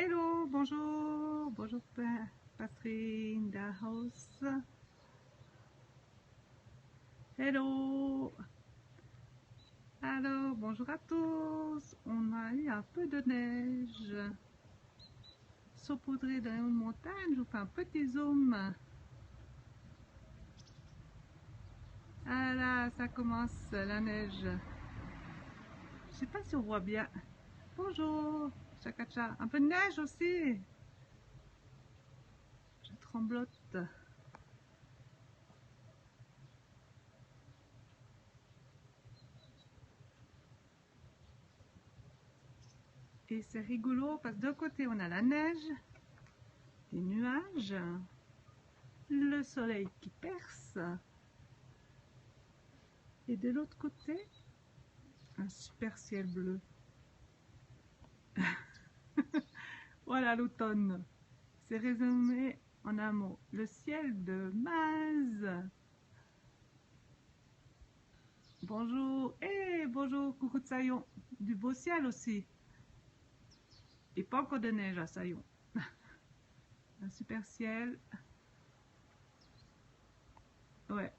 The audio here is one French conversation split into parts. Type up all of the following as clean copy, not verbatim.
Hello, bonjour, bonjour Patrick the house. Hello, alors bonjour à tous. On a eu un peu de neige saupoudrée dans une montagne. Je vous fais un petit zoom. Ah là, ça commence la neige. Je sais pas si on voit bien. Bonjour, Chakacha. Un peu de neige aussi. Je tremblote. Et c'est rigolo parce que d'un côté on a la neige, des nuages, le soleil qui perce, et de l'autre côté, un super ciel bleu. Voilà l'automne. C'est résumé en un mot. Le ciel de Maz. Bonjour. Et bonjour, coucou de Saillon. Du beau ciel aussi. Et pas encore de neige à Saillon. Un super ciel. Ouais.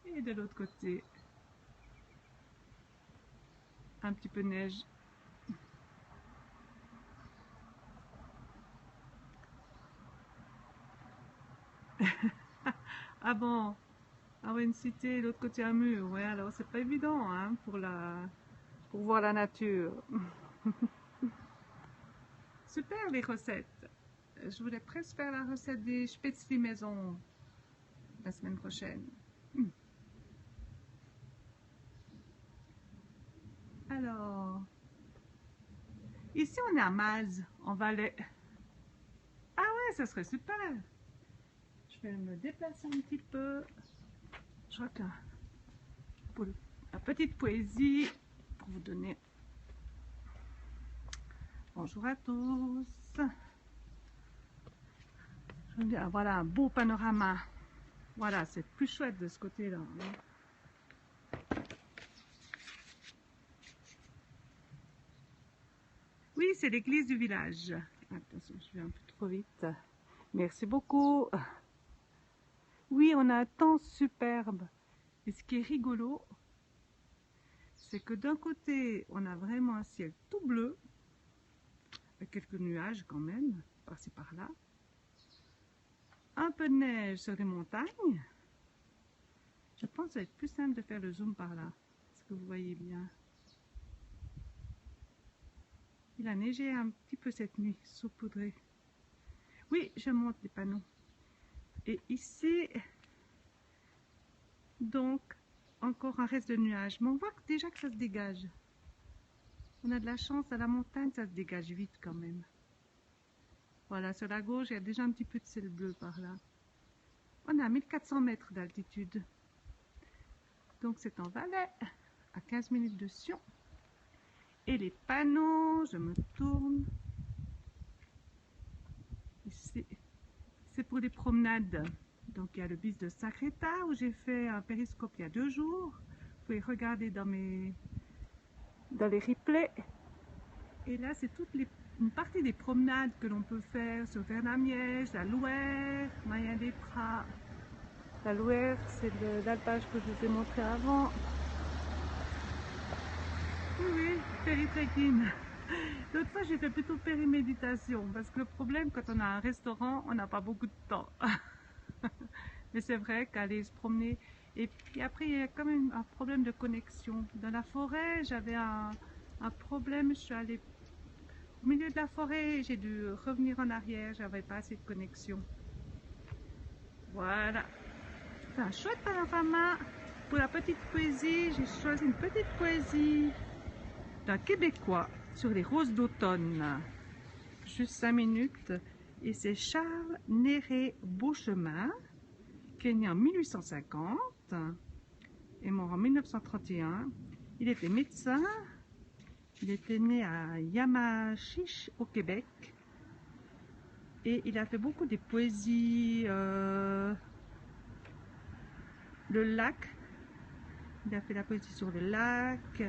Et de l'autre côté, un petit peu de neige. Ah bon, ah ouais, une cité, l'autre côté un mur. Ouais, alors c'est pas évident hein, pour voir la nature. Super les recettes. Je voulais presque faire la recette des spätzli maison la semaine prochaine. Alors, ici on est à Maz, en Valais. Ah ouais, ça serait super. Je vais me déplacer un petit peu. Je crois que pour la petite poésie, pour vous donner. Bonjour à tous. Je veux dire, voilà un beau panorama. Voilà, c'est plus chouette de ce côté-là. Oui, c'est l'église du village. Attention, je vais un peu trop vite. Merci beaucoup. Oui, on a un temps superbe. Et ce qui est rigolo, c'est que d'un côté, on a vraiment un ciel tout bleu, avec quelques nuages quand même, par-ci par-là. Un peu de neige sur les montagnes. Je pense que ça va être plus simple de faire le zoom par là. Est-ce que vous voyez bien? Il a neigé un petit peu cette nuit, saupoudré. Oui, je monte les panneaux. Et ici, donc, encore un reste de nuages. Mais on voit déjà que ça se dégage. On a de la chance, à la montagne, ça se dégage vite quand même. Voilà, sur la gauche, il y a déjà un petit peu de ciel bleu par là. On est à 1400 mètres d'altitude. Donc c'est en Valais, à 15 minutes de Sion. Et les panneaux, je me tourne. Ici, c'est pour les promenades. Donc il y a le bis de Sagreta où j'ai fait un périscope il y a 2 jours. Vous pouvez regarder dans les replays. Et là, c'est une partie des promenades que l'on peut faire sur Vernamiège, la Louère, Mayen des Prats. La Louère, c'est l'alpage que je vous ai montré avant. Oui, oui, péritrekking. L'autre fois, j'ai fait plutôt périméditation parce que le problème, quand on a un restaurant, on n'a pas beaucoup de temps. Mais c'est vrai qu'aller se promener. Et puis après, il y a quand même un problème de connexion. Dans la forêt, j'avais un problème. Je suis allée au milieu de la forêt, j'ai dû revenir en arrière. J'avais pas assez de connexion. Voilà. C'est un chouette panorama. Pour la petite poésie, j'ai choisi une petite poésie d'un Québécois sur les roses d'automne. Juste 5 minutes. Et c'est Charles Néré Beauchemin, qui est né en 1850 et mort en 1931. Il était médecin. Il était né à Yamachiche au Québec. Et il a fait beaucoup des poésies. Le lac. Il a fait la poésie sur le lac.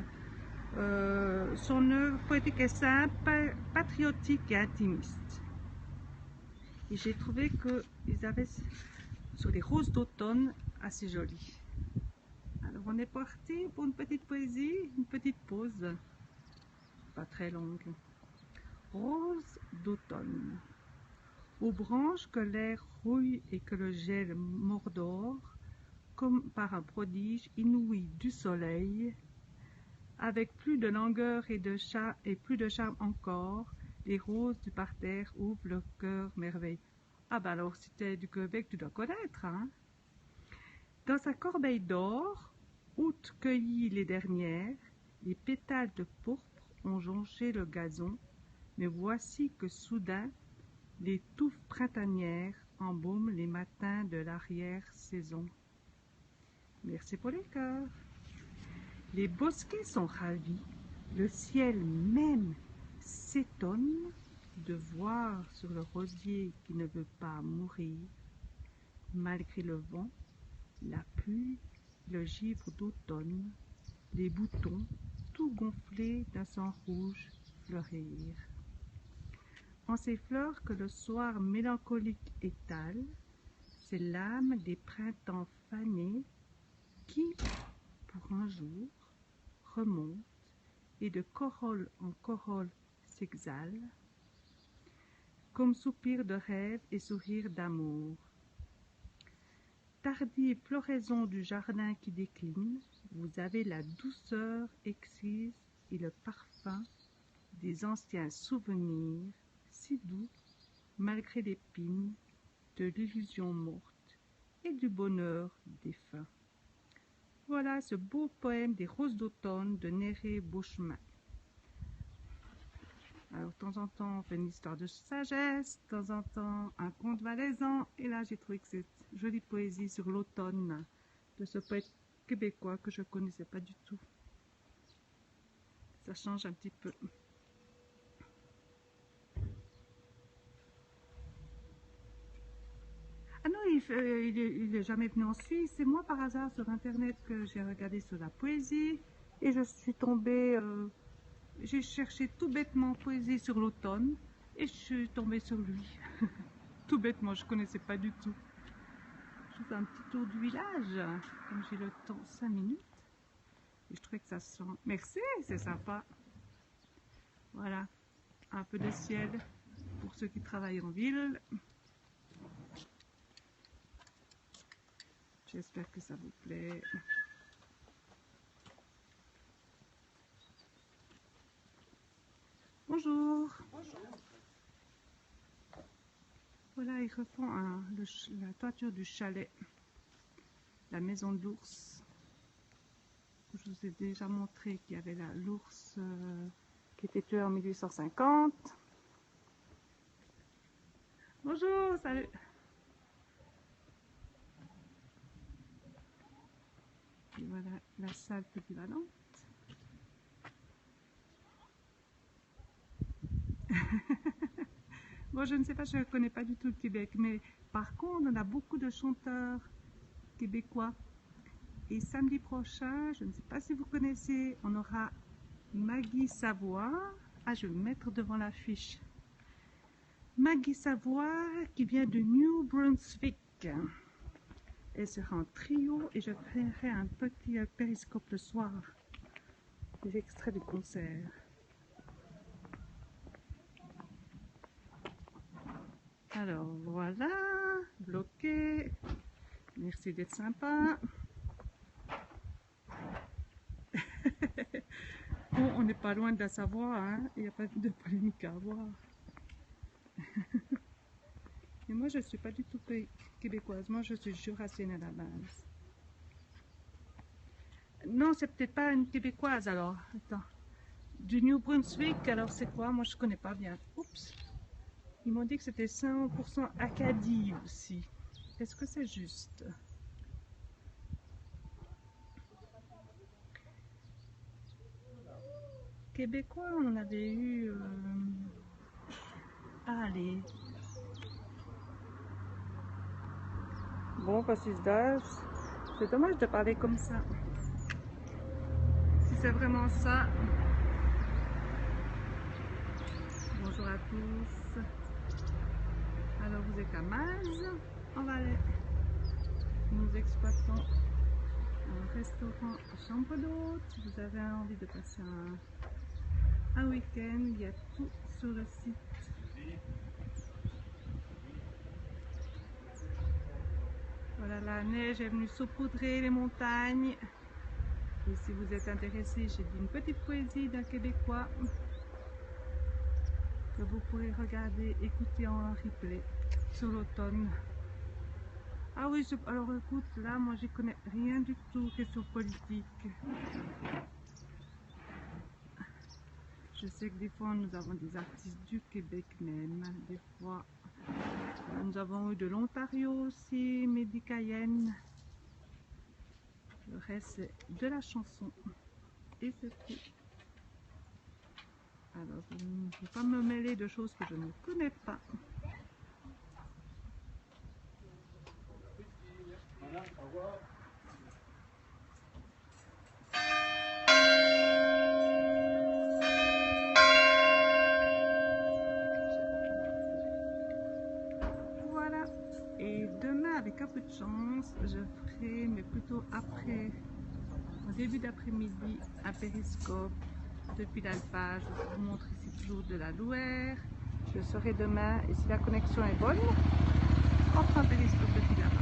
Son œuvre poétique est simple, patriotique et intimiste. Et j'ai trouvé qu'ils avaient sur les roses d'automne assez jolies. Alors on est parti pour une petite poésie, une petite pause, pas très longue. Rose d'automne. Aux branches que l'air rouille et que le gel mordore, comme par un prodige inouï du soleil, avec plus de langueur et plus de charme encore, les roses du parterre ouvrent leur cœur merveille. Ah bah alors si t'es du Québec, tu dois connaître, hein. Dans sa corbeille d'or, août cueillit les dernières, les pétales de pourpre ont jonché le gazon, mais voici que soudain, les touffes printanières embaument les matins de l'arrière-saison. Merci pour les cœurs. Les bosquets sont ravis, le ciel même s'étonne de voir sur le rosier qui ne veut pas mourir, malgré le vent, la pluie, le givre d'automne, les boutons, tout gonflés d'un sang rouge, fleurir. En ces fleurs que le soir mélancolique étale, c'est l'âme des printemps fanés qui, pour un jour, remonte et de corolle en corolle s'exhale, comme soupir de rêve et sourire d'amour. Tardive floraison du jardin qui décline, vous avez la douceur exquise et le parfum des anciens souvenirs, si doux, malgré l'épine de l'illusion morte et du bonheur défunt. Voilà ce beau poème des roses d'automne de Néré Beauchemin. Alors, de temps en temps, on fait une histoire de sagesse, de temps en temps, un conte valaisan. Et là, j'ai trouvé que cette jolie poésie sur l'automne de ce poète québécois que je ne connaissais pas du tout. Ça change un petit peu. Ah non, il est jamais venu en Suisse. C'est moi par hasard sur internet que j'ai regardé sur la poésie et je suis tombée, j'ai cherché tout bêtement poésie sur l'automne et je suis tombée sur lui. Tout bêtement, je connaissais pas du tout. Je fais un petit tour du village, comme j'ai le temps, 5 minutes. Et je trouvais que ça sent. Merci, c'est sympa. Voilà, un peu de ciel pour ceux qui travaillent en ville. J'espère que ça vous plaît. Bonjour. Bonjour. Voilà, ils refont la toiture du chalet, la maison de l'ours. Je vous ai déjà montré qu'il y avait l'ours qui était tué en 1850. Bonjour, salut. Et voilà la salle polyvalente. Bon, je ne sais pas, je ne connais pas du tout le Québec, mais par contre, on a beaucoup de chanteurs québécois. Et samedi prochain, je ne sais pas si vous connaissez, on aura Maggie Savoie. Ah, je vais me mettre devant l'affiche. Maggie Savoie qui vient de New Brunswick. Elle sera en trio et je ferai un petit périscope le soir. Des extraits du concert. Alors voilà, bloqué. Merci d'être sympa. Bon, on n'est pas loin de la Savoie, hein? Il n'y a pas de polémique à avoir. Et moi, je ne suis pas du tout québécoise. Moi, je suis jurassienne à la base. Non, c'est peut-être pas une québécoise alors. Attends. Du New Brunswick, alors c'est quoi? Moi, je connais pas bien. Oups. Ils m'ont dit que c'était 100% Acadie aussi. Est-ce que c'est juste? Québécois, on avait eu... allez. Bon, passage d'âge. C'est dommage de parler comme ça. Si c'est vraiment ça... bonjour à tous. Alors vous êtes à Maz, en Valais. Nous exploitons un restaurant chambre d'hôte. Si vous avez envie de passer un week-end, il y a tout sur le site. Voilà, la neige est venue saupoudrer les montagnes. Et si vous êtes intéressé, j'ai dit une petite poésie d'un Québécois que vous pourrez regarder, écouter en replay sur l'automne. Ah oui, alors écoute, là, moi, j'y connais rien du tout question politique. Je sais que des fois, nous avons des artistes du Québec même. Des fois, nous avons eu de l'Ontario aussi, Mehdi Cayenne. Le reste, c'est de la chanson. Et c'est tout. Alors, je ne peux pas me mêler de choses que je ne connais pas. Voilà, au revoir. Voilà. Et demain, avec un peu de chance, je ferai, mais plutôt après, au début d'après-midi, un périscope depuis l'alpage. Je vous montre ici toujours de la Louère. Je serai demain, et si la connexion est bonne, on fera un périscope depuis là-bas.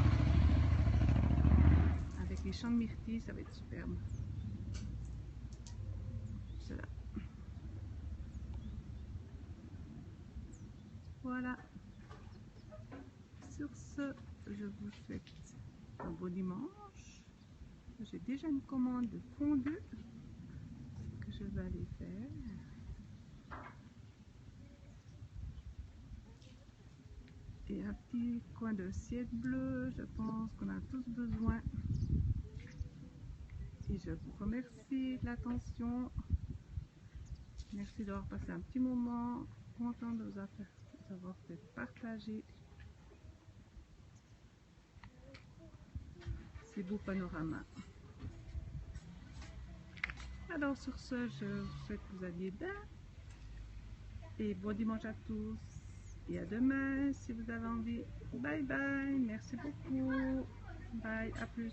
Avec les champs de myrtilles, ça va être superbe. Cela. Voilà. Sur ce, je vous souhaite un beau dimanche. J'ai déjà une commande de fondue que je vais aller faire. Et un petit coin de ciel bleu, je pense qu'on a tous besoin. Et je vous remercie de l'attention. Merci d'avoir passé un petit moment. Content de vous avoir fait partager ces beaux panoramas. Alors sur ce, je vous souhaite que vous alliez bien. Et bon dimanche à tous. Et à demain si vous avez envie. Bye bye. Merci beaucoup. Bye. À plus.